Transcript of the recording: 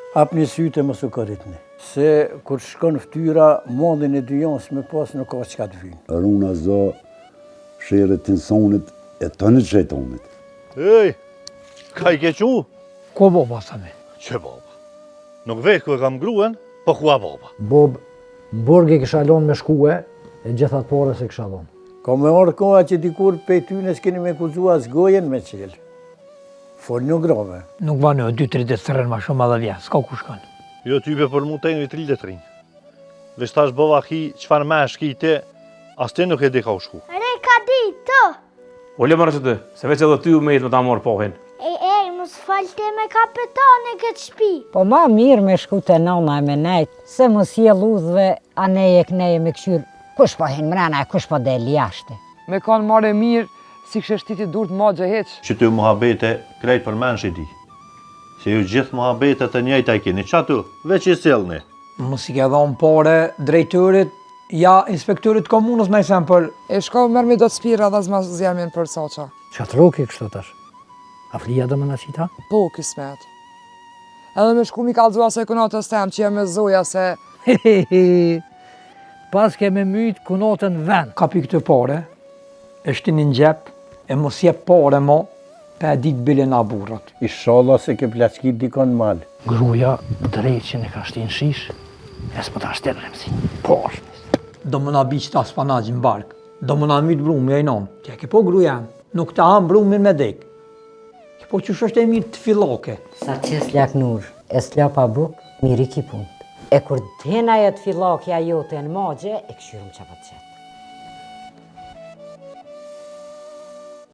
Hapni sytë e mos u korritni. Se kur shkon ftyra, mondin e dy jonës me pas nuk ka çka të vynë. Runa zë, shere të nësonit e të në qëtonit. Ej, ka i kequ? Ko baba sa me? Që baba? Nuk vetë ku e kam gruen, po ku a baba? Bob, në burg e kisha lonë me shkue, e gjithat pore se kisha lonë. Ka me orë koha që dikur pej tyne s'keni me kuzu as gojen me qelë. Fol nuk grove. Nuk va në 2-3 ditë të rënë ma shumë edhe vjen, s'ka ku shkon. Jo type për mu të një 3 letrin. Vesh tash bova ki, qfar me shki ti, as ti nuk e di ka u shku. Re, ka di, të. Ole marrë që të, se veç edhe ty u mejtë me ta morë pohin. Ej, mos falte me kapetane këtë shpi. Po ma mirë me shku të nona e me nejtë, se mos je luzve, a neje këneje me këshyrë, kush po hin mrena e kush po del jashte. Me kanë marrë mirë, si kështë shtiti dur të ma gjëheq. Që ty muhabete krejt për mensh i di. Se ju gjithë muhabetet e njëjta i keni, qa tu, veç i selni. Mos i ke dhonë pore drejtërit, ja inspektorit komunës me sen për... E shko mërë me do të spira dhe zma zjemin për soqa. Qa të roki kështu tash? A flija dhe më në qita? Po, kismet. Edhe me shku mi kalzua se kunatës tem që jem me zoja se... Pas ke me mytë kunatën vend. Kapi këtë pare, e shtini në gjep, e mos jep pare mo, pe e ditë bile nga burrat. Inshallah se ke plaçkit dikon mal. Gruja drejt që ne ka shtinë shish, e s'po ta shtirë remsi. Por. Do më na biq ta spanaqë në bark, do më na mytë brumë e non. Tja ke po gruja, nuk ta ham brumin me dek. Ke po që është e mirë të filloke. Sa që s'lak nur, e s'la pa buk, miri ki punt. E kur dhena e të fillakja jote në magje, e këshyrëm që pa të qetë.